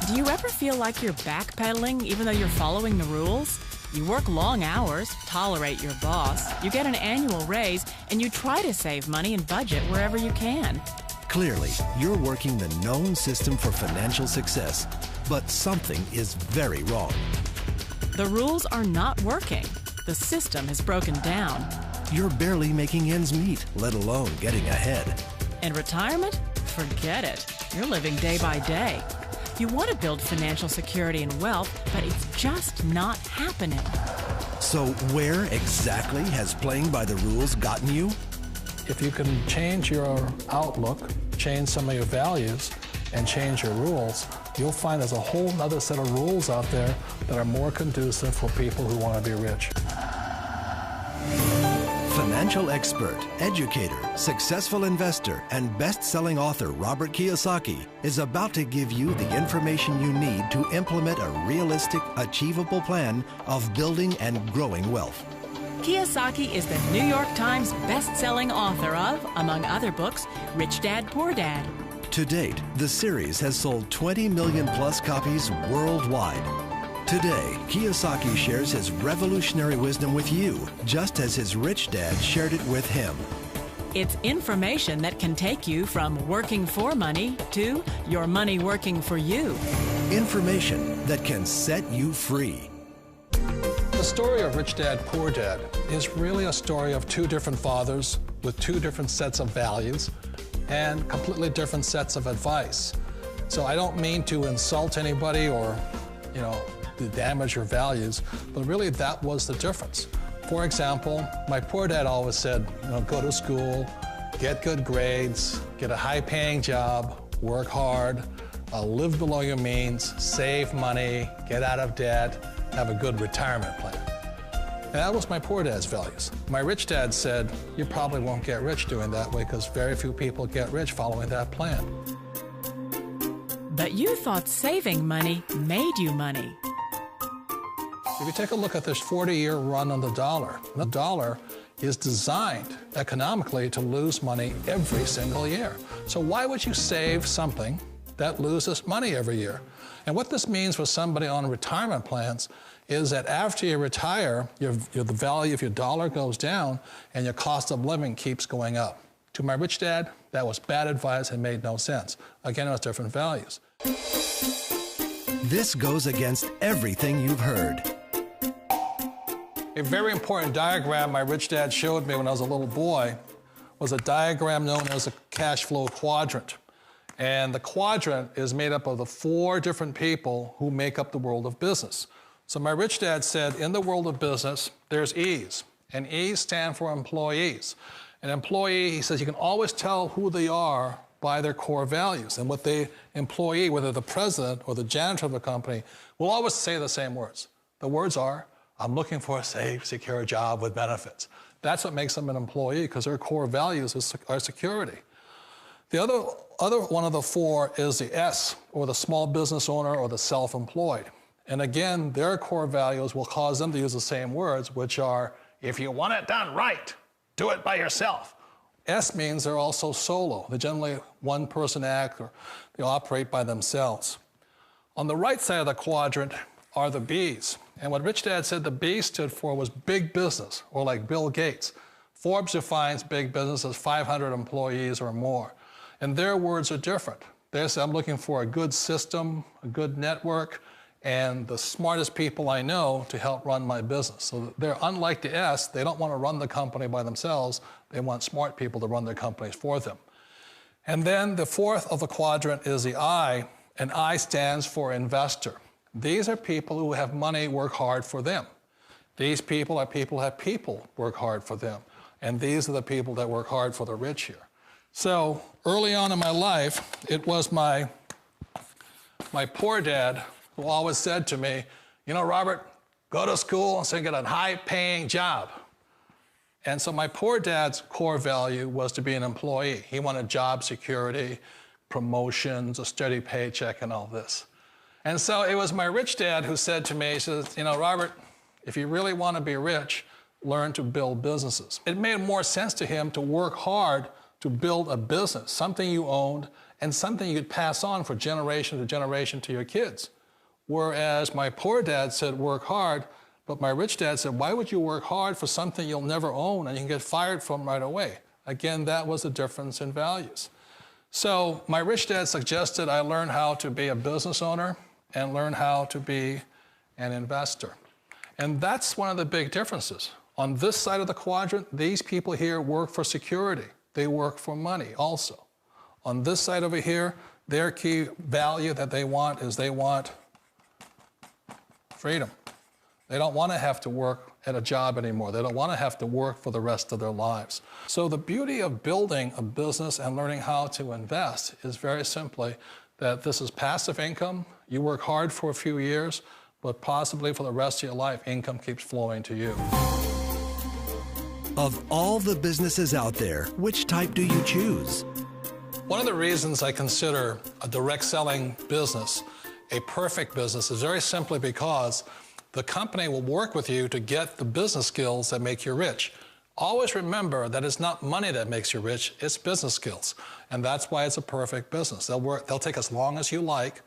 Do you ever feel like you're backpedaling even though you're following the rules? You work long hours, tolerate your boss, you get an annual raise, and you try to save money and budget wherever you can. Clearly, you're working the known system for financial success, but something is very wrong. The rules are not working. The system has broken down. You're barely making ends meet, let alone getting ahead. And retirement? Forget it. You're living day by day. You want to build financial security and wealth, but it's just not happening. So where exactly has playing by the rules gotten you? If you can change your outlook, change some of your values, and change your rules, you'll find there's a whole other set of rules out there that are more conducive for people who want to be rich. Financial expert, educator, successful investor, and best-selling author Robert Kiyosaki is about to give you the information you need to implement a realistic, achievable plan of building and growing wealth. Kiyosaki is the New York Times best-selling author of, among other books, Rich Dad, Poor Dad. To date, the series has sold 20 million plus copies worldwide. Today, Kiyosaki shares his revolutionary wisdom with you, just as his rich dad shared it with him. It's information that can take you from working for money to your money working for you. Information that can set you free. The story of Rich Dad, Poor Dad is really a story of two different fathers with two different sets of values and completely different sets of advice. So I don't mean to insult anybody or, to damage your values, but really that was the difference. For example, my poor dad always said, go to school, get good grades, get a high-paying job, work hard, live below your means, save money, get out of debt, have a good retirement plan. And that was my poor dad's values. My rich dad said, you probably won't get rich doing that way because very few people get rich following that plan. But you thought saving money made you money. If you take a look at this 40-year run on the dollar is designed economically to lose money every single year. So why would you save something that loses money every year? And what this means for somebody on retirement plans is that after you retire, the value of your dollar goes down and your cost of living keeps going up. To my rich dad, that was bad advice and made no sense. Again, it was different values. This goes against everything you've heard. A very important diagram my rich dad showed me when I was a little boy was a diagram known as a cash flow quadrant. And the quadrant is made up of the 4 different people who make up the world of business. So my rich dad said, in the world of business, there's E's, and E's stand for employees. An employee, he says, you can always tell who they are by their core values. And what the employee, whether the president or the janitor of the company, will always say the same words. The words are, I'm looking for a safe, secure job with benefits. That's what makes them an employee, because their core values are security. The other one of the 4 is the S, or the small business owner or the self-employed. And again, their core values will cause them to use the same words, which are, if you want it done right, do it by yourself. S means they're also solo. They're generally one-person act, or they operate by themselves. On the right side of the quadrant are the B's. And what Rich Dad said the B stood for was big business, or like Bill Gates. Forbes defines big business as 500 employees or more. And their words are different. They say, I'm looking for a good system, a good network, and the smartest people I know to help run my business. So they're unlike the S. They don't want to run the company by themselves. They want smart people to run their companies for them. And then the 4th of the quadrant is the I, and I stands for investor. These are people who have money work hard for them. These people are people who have people work hard for them. And these are the people that work hard for the rich here. So early on in my life, it was my poor dad who always said to me, Robert, go to school and so get a high-paying job. And so my poor dad's core value was to be an employee. He wanted job security, promotions, a steady paycheck, and all this. And so it was my rich dad who said to me, he says, Robert, if you really want to be rich, learn to build businesses. It made more sense to him to work hard to build a business, something you owned and something you could pass on for generation to generation to your kids. Whereas my poor dad said, work hard, but my rich dad said, why would you work hard for something you'll never own and you can get fired from right away? Again, that was the difference in values. So my rich dad suggested I learn how to be a business owner and learn how to be an investor. And that's one of the big differences. On this side of the quadrant, these people here work for security. They work for money also. On this side over here, their key value that they want is they want freedom. They don't want to have to work at a job anymore. They don't want to have to work for the rest of their lives. So the beauty of building a business and learning how to invest is very simply that this is passive income. You work hard for a few years, but possibly for the rest of your life, income keeps flowing to you. Of all the businesses out there, which type do you choose? One of the reasons I consider a direct selling business a perfect business is very simply because the company will work with you to get the business skills that make you rich. Always remember that it's not money that makes you rich, it's business skills. And that's why it's a perfect business. They'll take as long as you like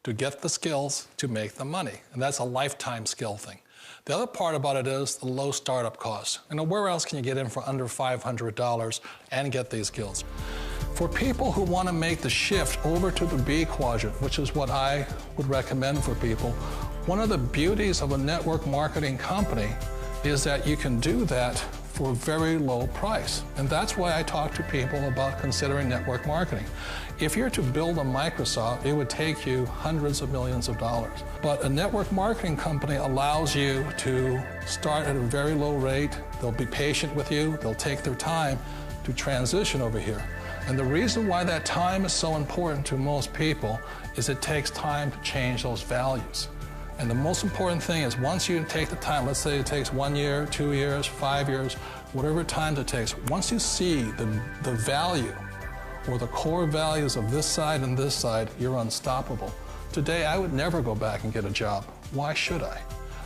to get the skills to make the money. And that's a lifetime skill thing. The other part about it is the low startup cost. Where else can you get in for under $500 and get these skills? For people who want to make the shift over to the B quadrant, which is what I would recommend for people, one of the beauties of a network marketing company is that you can do that for a very low price. And that's why I talk to people about considering network marketing. If you're to build a Microsoft, it would take you hundreds of millions of dollars. But a network marketing company allows you to start at a very low rate. They'll be patient with you. They'll take their time to transition over here. And the reason why that time is so important to most people is it takes time to change those values. And the most important thing is once you take the time, let's say it takes 1 year, 2 years, 5 years, whatever time it takes, once you see the value or the core values of this side and this side, you're unstoppable. Today, I would never go back and get a job. Why should I?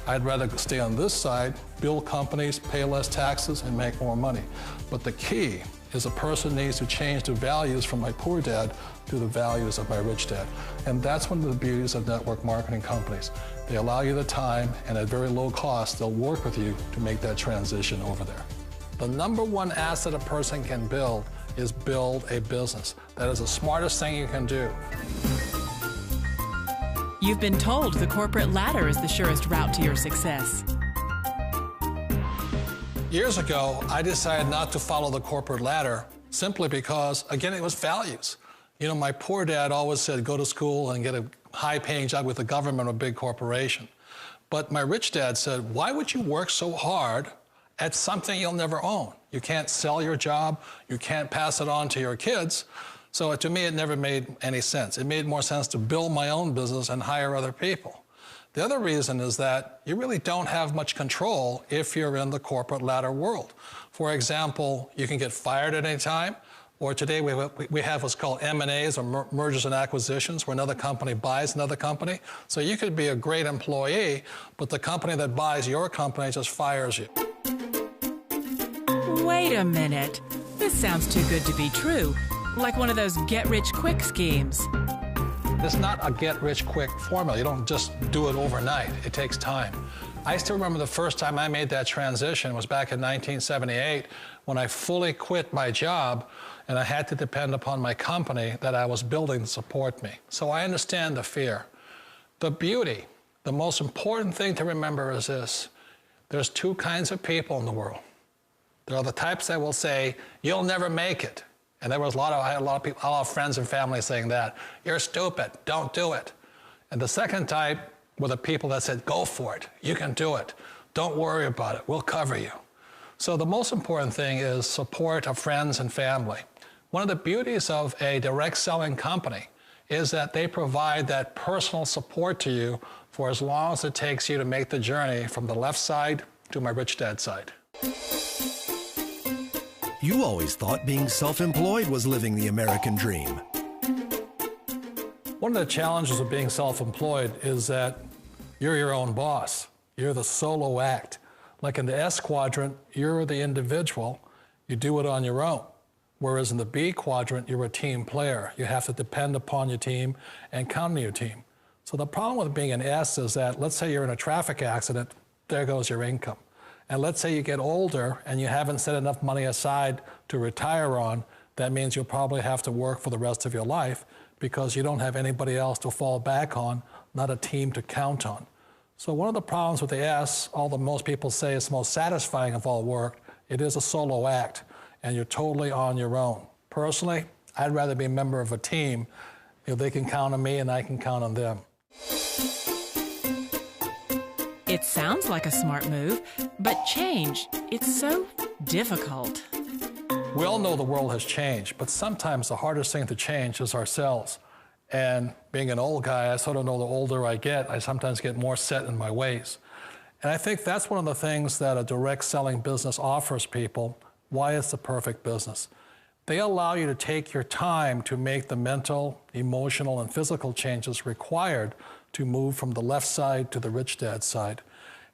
I'd rather stay on this side, build companies, pay less taxes, and make more money. But the key is a person needs to change the values from my poor dad to the values of my rich dad. And that's one of the beauties of network marketing companies. They allow you the time, and at very low cost, they'll work with you to make that transition over there. The number one asset a person can build is build a business. That is the smartest thing you can do. You've been told the corporate ladder is the surest route to your success. Years ago, I decided not to follow the corporate ladder simply because, again, it was values. You know, my poor dad always said, go to school and get a high-paying job with the government or a big corporation. But my rich dad said, why would you work so hard at something you'll never own? You can't sell your job. You can't pass it on to your kids. So to me, it never made any sense. It made more sense to build my own business and hire other people. The other reason is that you really don't have much control if you're in the corporate ladder world. For example, you can get fired at any time, or today we have what's called M&As, or mergers and acquisitions, where another company buys another company. So you could be a great employee, but the company that buys your company just fires you. Wait a minute. This sounds too good to be true. Like one of those get-rich-quick schemes. It's not a get-rich-quick formula. You don't just do it overnight. It takes time. I still remember the first time I made that transition was back in 1978 when I fully quit my job and I had to depend upon my company that I was building to support me. So I understand the fear. The beauty, the most important thing to remember is this. There's two kinds of people in the world. There are the types that will say, you'll never make it. And I had a lot of people, a lot of friends and family saying that. You're stupid, don't do it. And the second type were the people that said, go for it, you can do it. Don't worry about it, we'll cover you. So the most important thing is support of friends and family. One of the beauties of a direct selling company is that they provide that personal support to you for as long as it takes you to make the journey from the left side to my rich dad side. You always thought being self-employed was living the American dream. One of the challenges of being self-employed is that you're your own boss. You're the solo act. Like in the S quadrant, you're the individual. You do it on your own. Whereas in the B quadrant, you're a team player. You have to depend upon your team and count on your team. So the problem with being an S is that, let's say you're in a traffic accident, there goes your income. And let's say you get older and you haven't set enough money aside to retire on, that means you'll probably have to work for the rest of your life because you don't have anybody else to fall back on, not a team to count on. So one of the problems with the S, although most people say it's the most satisfying of all work, it is a solo act, and you're totally on your own. Personally, I'd rather be a member of a team. They can count on me and I can count on them. It sounds like a smart move, but change, it's so difficult. We all know the world has changed, but sometimes the hardest thing to change is ourselves. And being an old guy, I sort of know the older I get, I sometimes get more set in my ways. And I think that's one of the things that a direct selling business offers people, why it's the perfect business. They allow you to take your time to make the mental, emotional, and physical changes required to move from the left side to the rich dad side.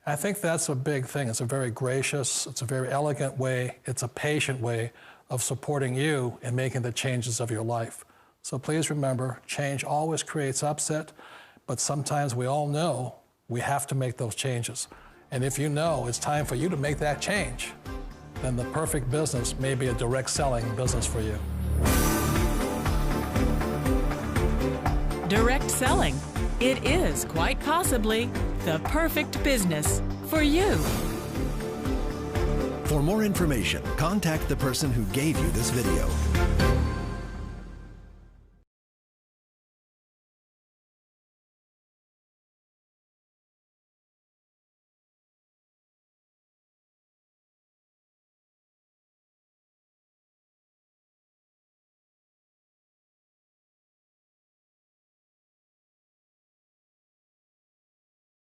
I think that's a big thing. It's a very gracious, it's a very elegant way, it's a patient way of supporting you in making the changes of your life. So please remember, change always creates upset, but sometimes we all know we have to make those changes. And if you know it's time for you to make that change, then the perfect business may be a direct selling business for you. Direct selling. It is quite possibly the perfect business for you. For more information, contact the person who gave you this video.